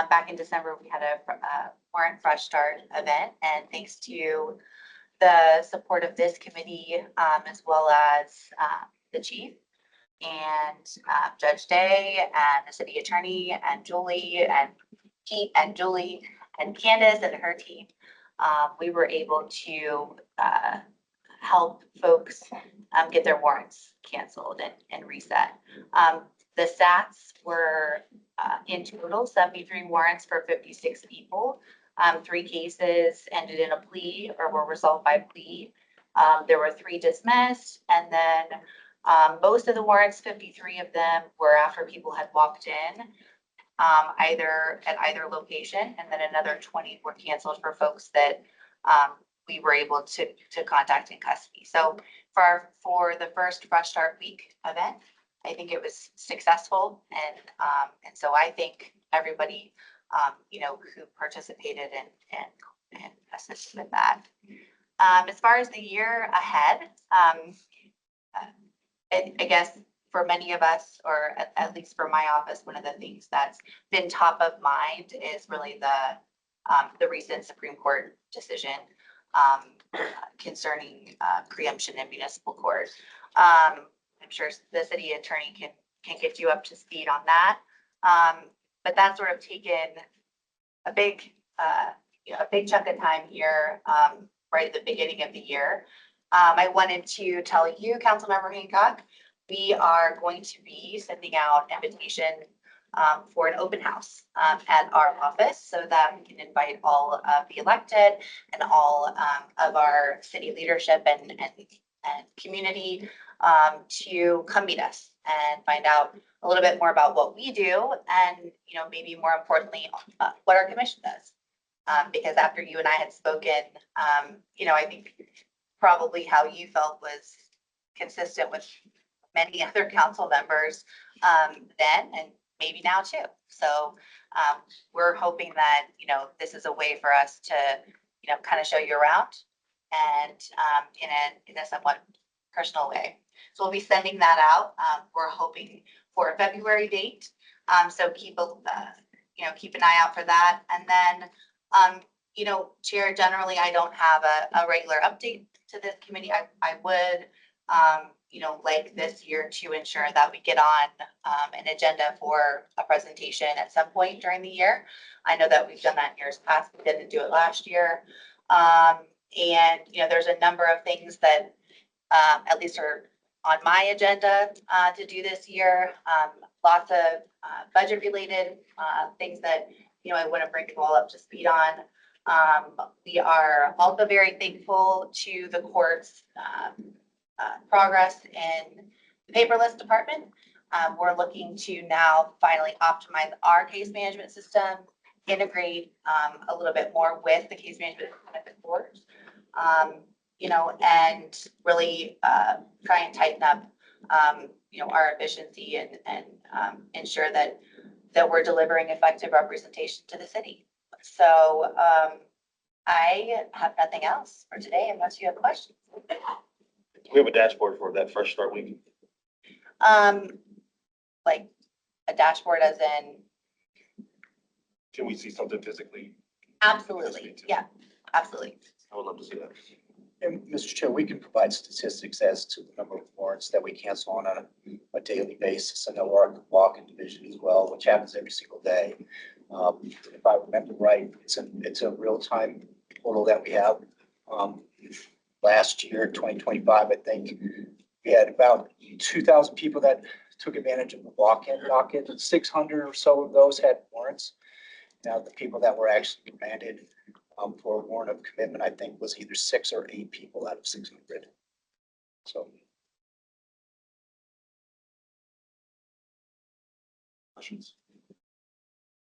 Back in December, we had a warrant fresh start event, and thanks to the support of this committee as well as the chief and Judge Day and the city attorney and Julie and Pete and Julie and Candace and her team, we were able to help folks get their warrants canceled and reset. The stats were in total 73 warrants for 56 people. 3 cases ended in a plea or were resolved by plea. There were 3 dismissed, and then most of the warrants, 53 of them, were after people had walked in, either at either location, and then another 20 were canceled for folks that we were able to contact in custody. So for the first Fresh Start Week event, I think it was successful, and so I thank everybody who participated and assisted with that. As far as the year ahead, I guess for many of us, or at least for my office, one of the things that's been top of mind is really the recent Supreme Court decision concerning preemption in municipal court. I'm sure the city attorney can get you up to speed on that. But that's sort of taken a big chunk of time here right at the beginning of the year. I wanted to tell you, Councilmember Hancock, we are going to be sending out invitation for an open house at our office so that we can invite all of the elected and all of our city leadership and community to come meet us and find out a little bit more about what we do and, maybe more importantly, what our commission does. Because after you and I had spoken, I think probably how you felt was consistent with many other council members then and maybe now too. So we're hoping that, you know, this is a way for us to, you know, kind of show you around and in a somewhat personal way. So we'll be sending that out. We're hoping for a February date. So keep an eye out for that. And then, you know, Chair, generally, I don't have a regular update to this committee. I would, you know, like this year to ensure that we get on an agenda for a presentation at some point during the year. I know that we've done that in years past. We didn't do it last year. And, you know, there's a number of things that at least are on my agenda to do this year. Lots of budget related things that, you know, I want to bring you all up to speed on. We are also very thankful to the court's progress in the paperless department. We're looking to now finally optimize our case management system, integrate a little bit more with the case management at the court, you know, and really try and tighten up, you know, our efficiency and ensure that we're delivering effective representation to the city. So I have nothing else for today unless you have questions. We have a dashboard for that Fresh Start Week. Like a dashboard as in, Can we see something physically? absolutely, yeah, absolutely. I would love to see that. And Mr. Chair, we can provide statistics as to the number of warrants that we cancel on a daily basis. I know our walk-in division as well, which happens every single day. If I remember right, it's a real-time portal that we have. Last year, 2025, I think we had about 2,000 people that took advantage of the walk-in docket. 600 or so of those had warrants. Now, the people that were actually granted for a warrant of commitment, I think was either 6 or 8 people out of 600. So. Questions?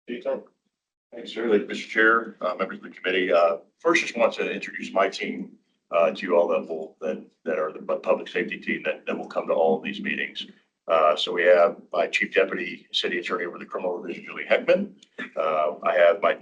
Thanks, sir. Mr. Chair, members of the committee. First, just want to introduce my team to you all that are the public safety team that will come to all of these meetings. So we have my Chief Deputy City Attorney over the Criminal Division, Julie Heckman. I have my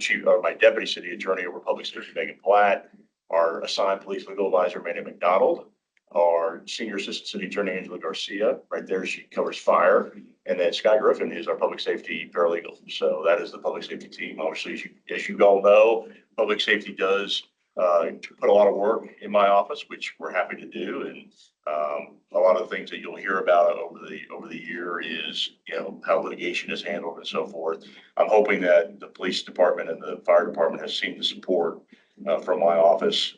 Deputy City Attorney over Public Safety, Megan Platt. Our assigned police legal advisor, Manny McDonald. Our Senior Assistant City Attorney, Angela Garcia. Right there, she covers fire. And then Sky Griffin is our public safety paralegal. So that is the public safety team. Obviously, as you all know, public safety does put a lot of work in my office, which we're happy to do. And a lot of the things that you'll hear about over the year is, you know, how litigation is handled and so forth. I'm hoping that the police department and the fire department has seen the support from my office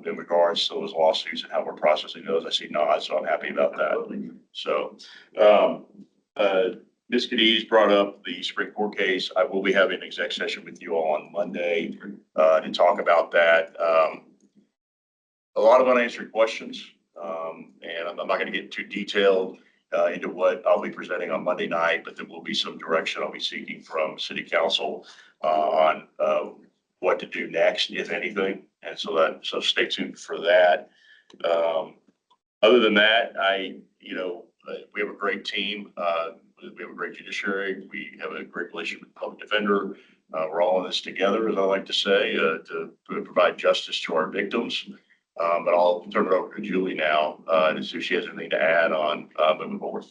in regards to those lawsuits and how we're processing those. I see nods, so I'm happy about that. So Ms. Cadiz brought up the Supreme Court case. I will be having an exec session with you all on Monday to talk about that. A lot of unanswered questions, and I'm not going to get too detailed into what I'll be presenting on Monday night, but there will be some direction I'll be seeking from City Council on what to do next, if anything. And so stay tuned for that. Other than that, we have a great team. We have a great judiciary. We have a great relationship with the public defender. We're all in this together, as I like to say, to provide justice to our victims. But I'll turn it over to Julie now to see if she has anything to add on moving forward.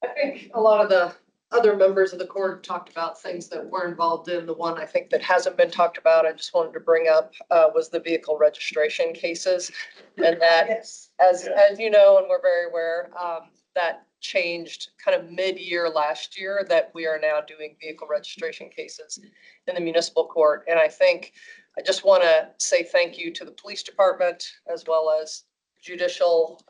I think a lot of the other members of the court talked about things that we're involved in. The one I think that hasn't been talked about, I just wanted to bring up, was the vehicle registration cases. And that, as you know, and we're very aware, that changed kind of mid-year last year, that we are now doing vehicle registration cases in the municipal court. And I think I just want to say thank you to the police department as well as judicial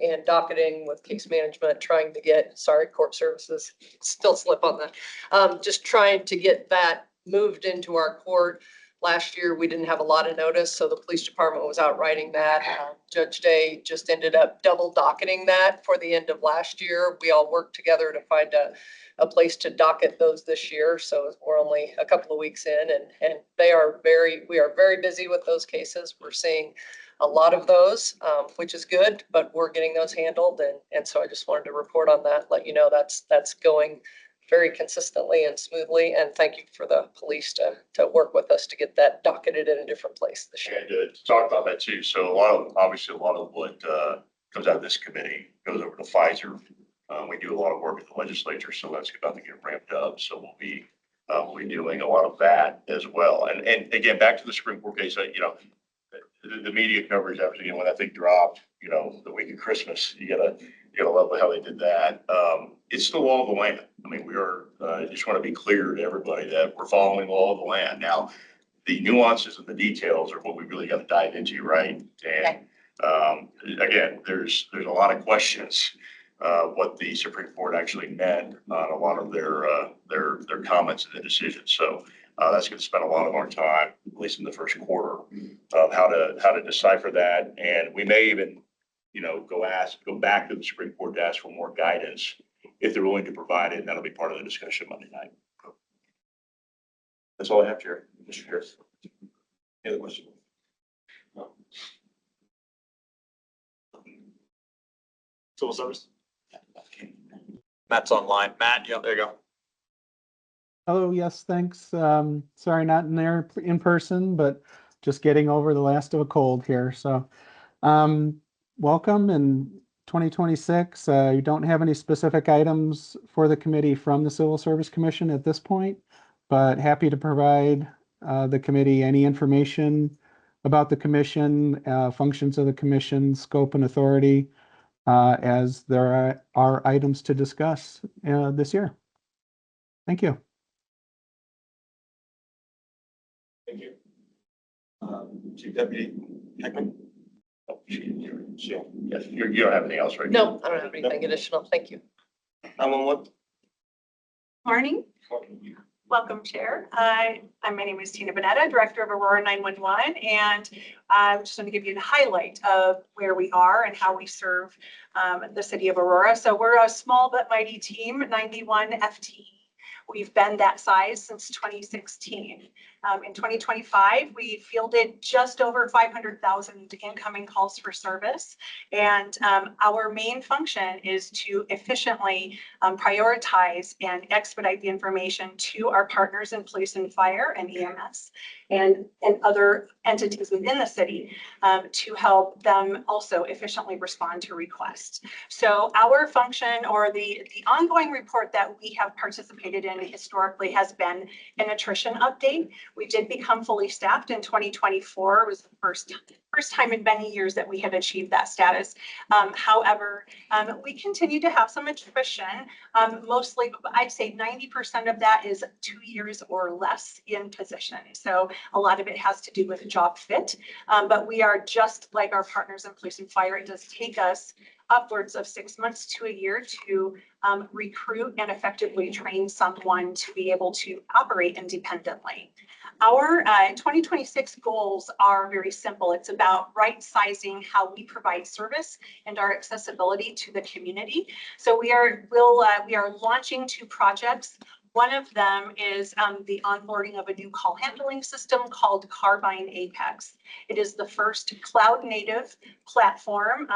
and docketing with case management, trying to get, court services, still slip on that. Just trying to get that moved into our court. Last year, we didn't have a lot of notice, so the police department was out writing that. Judge Day just ended up double docketing that for the end of last year. We all worked together to find a place to docket those this year, so we're only a couple of weeks in, and we are very busy with those cases. We're seeing a lot of those, which is good, but we're getting those handled, and so I just wanted to report on that, let you know that's going very consistently and smoothly, and thank you for the police to work with us to get that docketed in a different place this year. And to talk about that too, so obviously a lot of what comes out of this committee goes over to Pfizer. We do a lot of work at the legislature, so that's about to get ramped up. So we'll be doing a lot of that as well. And again, back to the Supreme Court case, the media coverage after, when that thing dropped, the week of Christmas, you gotta love how they did that. It's the law of the land. I mean, we are, I just want to be clear to everybody that we're following the law of the land. Now, the nuances and the details are what we really got to dive into, right? And again, there's a lot of questions what the Supreme Court actually meant on a lot of their comments and the decisions. So that's going to spend a lot of our time, at least in the first quarter, of how to decipher that. And we may even, go back to the Supreme Court to ask for more guidance if they're willing to provide it. And that'll be part of the discussion Monday night. That's all I have, Chair. Mr. Chair. Any other questions? No. Civil service. Matt's online. Matt, yeah, there you go. Oh, yes, thanks. Sorry, not in there in person, but just getting over the last of a cold here. So, welcome in 2026. You don't have any specific items for the committee from the Civil Service Commission at this point, but happy to provide the committee any information about the commission, functions of the commission, scope and authority, as there are items to discuss this year. Thank you. Thank you. Chief Deputy Heckman? Oh, yes, You don't have anything else, right? No, I don't have anything additional. Thank you. 911? Morning. Welcome, Chair. My name is Tina Bonetta, Director of Aurora 911, and I'm just going to give you a highlight of where we are and how we serve the city of Aurora. So we're a small but mighty team, 91 FTE. We've been that size since 2016. In 2025, we fielded just over 500,000 incoming calls for service. And our main function is to efficiently prioritize and expedite the information to our partners in police and fire and EMS and other entities within the city to help them also efficiently respond to requests. So our function, or the ongoing report that we have participated in historically, has been an attrition update. We did become fully staffed in 2024. It was the first time in many years that we had achieved that status. However, we continue to have some attrition, mostly, I'd say 90% of that is 2 years or less in position. So a lot of it has to do with job fit, but we are just like our partners in police and fire. It does take us upwards of 6 months to a year to recruit and effectively train someone to be able to operate independently. Our 2026 goals are very simple. It's about right sizing how we provide service and our accessibility to the community. So we are launching 2 projects. One of them is the onboarding of a new call handling system called Carbine Apex. It is the first cloud native platform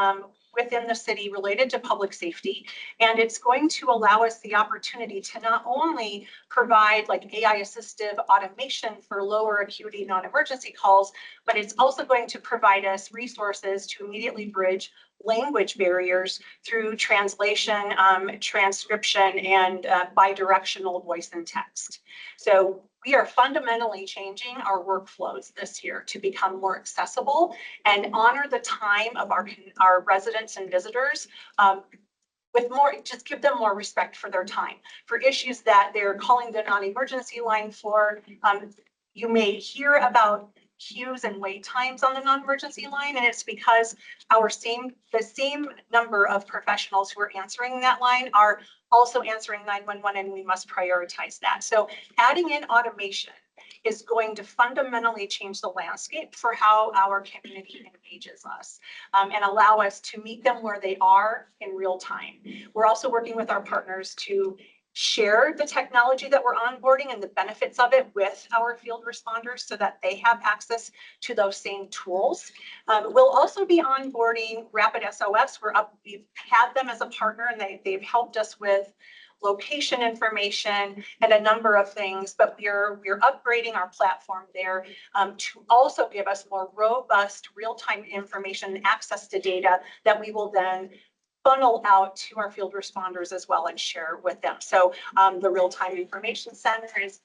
within the city related to public safety. And it's going to allow us the opportunity to not only provide like AI assistive automation for lower acuity non-emergency calls, but it's also going to provide us resources to immediately bridge language barriers through translation, transcription, and bidirectional voice and text. So we are fundamentally changing our workflows this year to become more accessible and honor the time of our residents and visitors with more, just give them more respect for their time. For issues that they're calling the non-emergency line for, you may hear about queues and wait times on the non-emergency line, and it's because the same number of professionals who are answering that line are also answering 911, and we must prioritize that. So adding in automation is going to fundamentally change the landscape for how our community engages us and allow us to meet them where they are in real time. We're also working with our partners to share the technology that we're onboarding and the benefits of it with our field responders so that they have access to those same tools. We'll also be onboarding Rapid SOS. We've had them as a partner and they've helped us with location information and a number of things, but we're upgrading our platform there to also give us more robust real-time information and access to data that we will then funnel out to our field responders as well and share with them. So the real-time information center is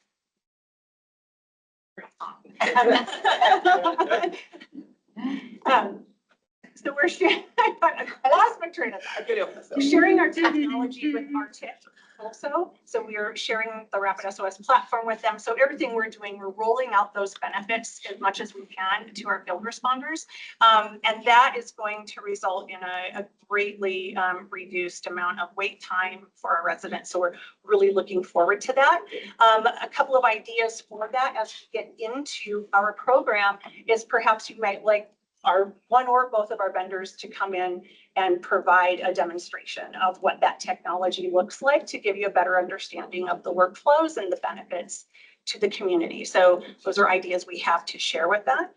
so we're sharing, I lost my train of thought. We're sharing our technology with our TIP also. So we are sharing the Rapid SOS platform with them. So everything we're doing, we're rolling out those benefits as much as we can to our field responders. And that is going to result in a greatly reduced amount of wait time for our residents. So we're really looking forward to that. A couple of ideas for that as we get into our program is perhaps you might like our one or both of our vendors to come in and provide a demonstration of what that technology looks like to give you a better understanding of the workflows and the benefits to the community. So those are ideas we have to share with that.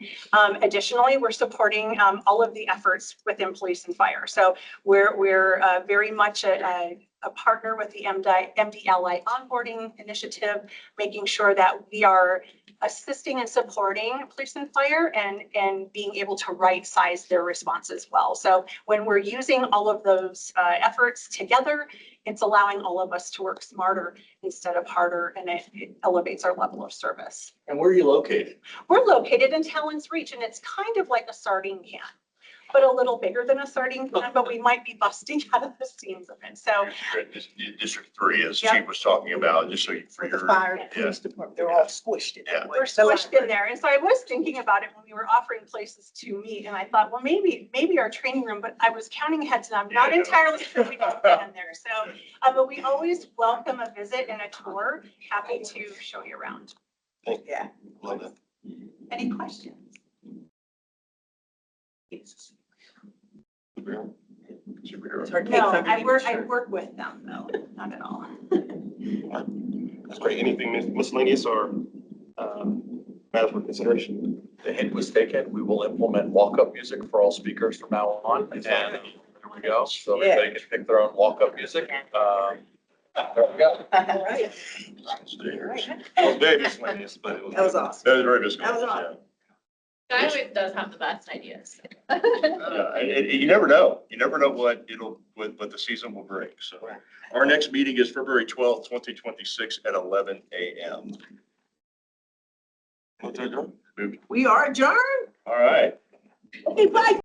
Additionally, we're supporting all of the efforts within police and fire. So we're very much a partner with the MDLI onboarding initiative, making sure that we are assisting and supporting police and fire and being able to right size their response as well. So when we're using all of those efforts together, it's allowing all of us to work smarter instead of harder, and it elevates our level of service. And where are you located? We're located in Talon's Reach, and it's kind of like a sardine can, but a little bigger than a sardine can, but we might be busting out of the seams of it. So You're in District 3, as Yep. Chief was talking about, just so you, for The your. fire and police department, they're all squished in that way. we're squished in there. And so I was thinking about it when we were offering places to meet, and I thought, well, maybe our training room, but I was counting heads and I'm not entirely sure we don't fit in there. So, but we always welcome a visit and a tour. Happy to show you around. Yeah. Love it. Any questions? It's her cake No, company. I work with them though, not at all. That's great. Anything miscellaneous or matters for consideration? The hint was taken. We will implement walk-up music for all speakers from now on. And there we go. So everybody can pick their own walk-up music. There we go. All right. It was very miscellaneous, but it was. That was awesome. That was very miscellaneous, That was yeah. awesome. Guy always does have the best ideas. You never know. You never know what the season will bring. So our next meeting is February 12th, 2026 at 11 a.m. What's that, John? We are adjourned. All right. Okay, bye.